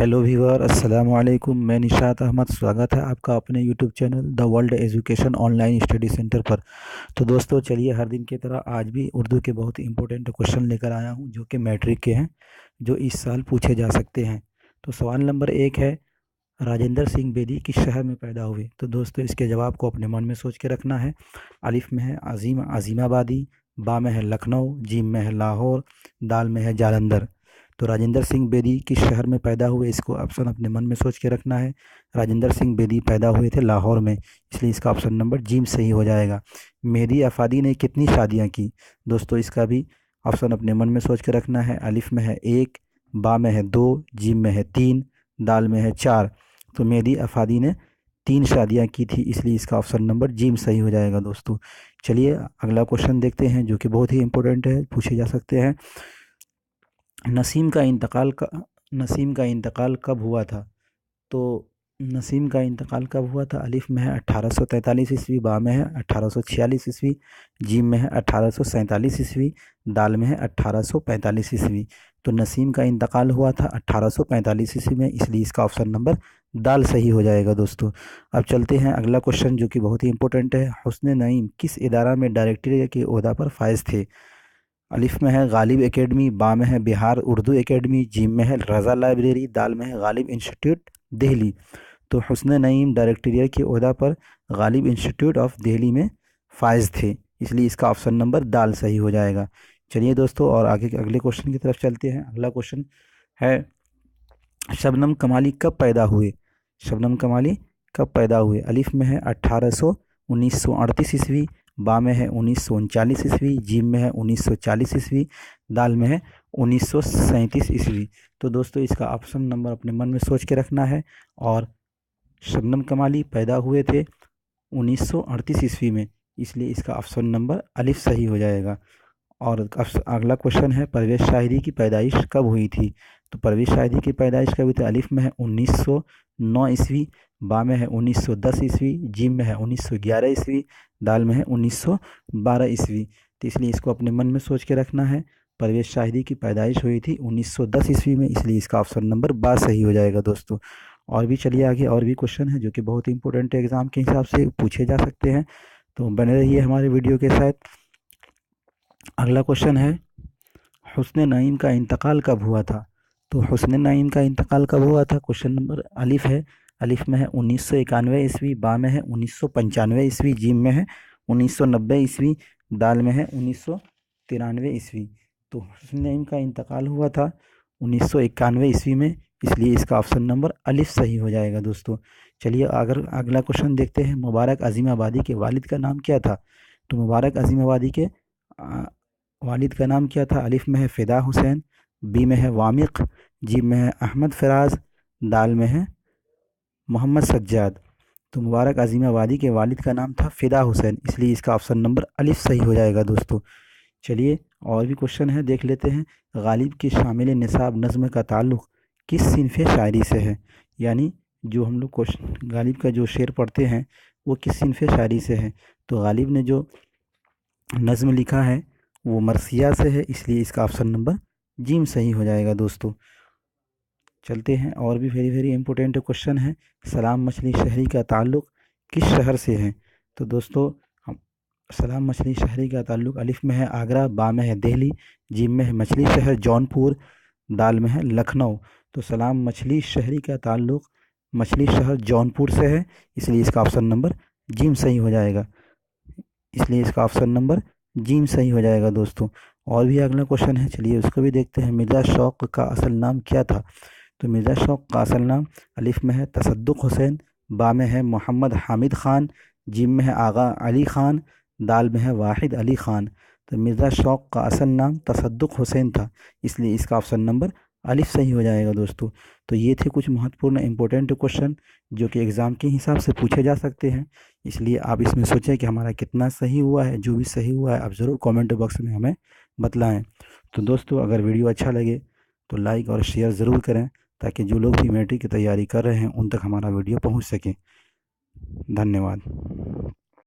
Hello viewer, अस्सलाम वालेकुम। मैं निशात अहमद, स्वागत है आपका अपने YouTube channel the world education online study centre पर। तो दोस्तों चलिए, हर दिन की तरह आज भी उर्दू के बहुत ही इंपॉर्टेंट क्वेश्चन लेकर आया हूं, जो कि मैट्रिक के हैं, जो इस साल पूछे जा सकते हैं। तो सवाल नंबर 1 है, राजेंद्र सिंह बेदी किस शहर में पैदा हुए? तो दोस्तों इसके जवाब को अपने मन में सोच के रखना है। अलिफ में है अजीमाबादी, बा में है लखनऊ, जीम में है लाहौर, दाल में है जालंधर। तो राजेंद्र सिंह बेदी किस शहर में पैदा हुए, इसको ऑप्शन अपने मन में सोच के रखना है। राजेंद्र सिंह बेदी पैदा हुए थे लाहौर में, इसलिए इसका ऑप्शन नंबर जीम सही हो जाएगा। मेहदी अफादी ने कितनी शादियां की? दोस्तों इसका भी ऑप्शन अपने मन में सोच के रखना है। अलिफ में है 1, बा में है 2, जीम में है 3, दाल में है 4। तो मेहदी अफादी ने 3 शादियां की थी, इसलिए इसका ऑप्शन नंबर जीम सही हो जाएगा दोस्तों। चलिए अगला क्वेश्चन देखते हैं, जो कि बहुत ही इंपॉर्टेंट है, पूछे जा सकते हैं। नसीम का इंतकाल का नसीम का इंतकाल कब हुआ था? तो नसीम का इंतकाल कब हुआ था? अलिफ में है 1843 ईस्वी, बा में है 1846 ईस्वी, जीम में है 1847 ईस्वी, दाल में है 1845 ईस्वी। तो नसीम का इंतकाल हुआ था 1845 ईस्वी में, इसलिए इसका ऑप्शन नंबर दाल सही हो जाएगा दोस्तों। अब चलते हैं अगला क्वेश्चन, जो कि बहुत ही इंपॉर्टेंट है। हुस्न नईम किस इदारा में डायरेक्टर के ओहदा पर फायज थे? अलिफ में है गालिब एकेडमी, बा में है बिहार उर्दू एकेडमी, जीम में है रज़ा लाइब्रेरी, दाल में है गालिब इंस्टीट्यूट दिल्ली। तो हुस्न नईम डायरेक्टरिया के ओहदा पर गालिब इंस्टीट्यूट ऑफ दिल्ली में फायज थे, इसलिए इसका ऑप्शन नंबर दाल सही हो जाएगा। चलिए दोस्तों, और आगे के अगले क्वेश्चन की तरफ चलते हैं। अगला क्वेश्चन है, शबनम कमाली कब पैदा हुए? शबनम कमाली कब पैदा हुए? अलिफ में है 1938 ईस्वी, बा में है 1939 ईस्वी, जीम में है 1940 ईस्वी, दाल में है 1937 ईस्वी। तो दोस्तों इसका ऑप्शन नंबर अपने मन में सोच के रखना है। और शबनम कमाली पैदा हुए थे 1938 ईस्वी में, इसलिए इसका ऑप्शन नंबर अलिफ सही हो जाएगा। और अगला क्वेश्चन है, परवेज़ शाहिदी की पैदाइश कब हुई थी? तो परवेज़ शाहिदी की पैदाइश कब हुई थी? अलिफ में है 1909 ईस्वी, बा में है 1910 ईस्वी, जीम में है 1911 ईस्वी, दाल में है 1912 ईस्वी। तो इसलिए इसको अपने मन में सोच के रखना है। परवेज़ शाहिदी की पैदाइश हुई थी 1910 ईस्वी में, इसलिए इसका ऑप्शन नंबर बा सही हो जाएगा दोस्तों। और भी चलिए आगे, और भी क्वेश्चन है, जो कि बहुत इंपॉर्टेंट एग्ज़ाम के हिसाब से पूछे जा सकते हैं। तो बने रहिए हमारे वीडियो के साथ। अगला क्वेश्चन है, हुस्न नईम का इंतकाल कब हुआ था? तो हुस्न नईम का इंतकाल कब हुआ था? क्वेश्चन नंबर अलिफ है, अलिफ में है 1991 ईस्वी, बा में है 1995 ईस्वी, जीम में है 1990 ईस्वी, दाल में है 1993 ईस्वी। तो हुस्न नईम का इंतकाल हुआ था 1991 ईस्वी में, इसलिए इसका ऑप्शन नंबर अलिफ सही हो जाएगा दोस्तों। चलिए अगर अगला क्वेश्चन देखते हैं, मुबारक अजीमाबादी के वालिद का नाम क्या था? तो मुबारक अजीमाबादी के वालिद का नाम क्या था? अलिफ में है फ़िदा हुसैन, बी में है वामिक, जीम में है अहमद फराज, दाल में है मोहम्मद सज्जाद। तो मुबारक अजीमाबादी के वालिद का नाम था फ़िदा हुसैन, इसलिए इसका ऑप्शन नंबर अलिफ सही हो जाएगा दोस्तों। चलिए और भी क्वेश्चन है, देख लेते हैं। गालिब की शामिल निसाब नज़्म का ताल्लुक़ किस सिनफ़ शायरी से है? यानी जो हम लोग क्वेश्चन गालिब का जो शेर पढ़ते हैं, वो किस सिनफ़ शायरी से है? तो गालिब ने जो नज़्म लिखा है वो मरसिया से है, इसलिए इसका ऑप्शन नंबर जीम सही हो जाएगा दोस्तों। चलते हैं, और भी वेरी वेरी इंपॉर्टेंट क्वेश्चन है। सलाम मछली शहरी का ताल्लुक़ किस शहर से है? तो दोस्तों हम सलाम मछली शहरी का ताल्लुक़ अलिफ में है आगरा, बा में है दिल्ली, जीम में है मछली शहर जौनपुर, दाल में है लखनऊ। तो सलाम मछली शहरी का ताल्लुक़ मछली शहर जौनपुर से है, इसलिए इसका ऑप्शन नंबर जीम सही हो जाएगा। इसलिए इसका ऑप्शन नंबर जीम सही हो जाएगा दोस्तों। और भी अगला क्वेश्चन है, चलिए उसको भी देखते हैं। मिर्ज़ा शौक़ का असल नाम क्या था? तो मिर्ज़ा शौक़ का असल नाम अलिफ में है तसद्दुक़ हुसैन, बा में है मोहम्मद हामिद ख़ान, जीम में है आगा अली ख़ान, दाल में है वाहिद अली ख़ान। तो मिर्ज़ा शौक़ का असल नाम तसद्दुक़ हुसैन था, इसलिए इसका ऑप्शन नंबर अलिफ सही हो जाएगा दोस्तों। तो ये थे कुछ महत्वपूर्ण इंपॉर्टेंट क्वेश्चन, जो कि एग्ज़ाम के हिसाब से पूछे जा सकते हैं। इसलिए आप इसमें सोचें कि हमारा कितना सही हुआ है। जो भी सही हुआ है आप ज़रूर कमेंट बॉक्स में हमें बतलाएं। तो दोस्तों अगर वीडियो अच्छा लगे तो लाइक और शेयर ज़रूर करें, ताकि जो लोग भी मैट्रिक की तैयारी कर रहे हैं उन तक हमारा वीडियो पहुंच सके। धन्यवाद।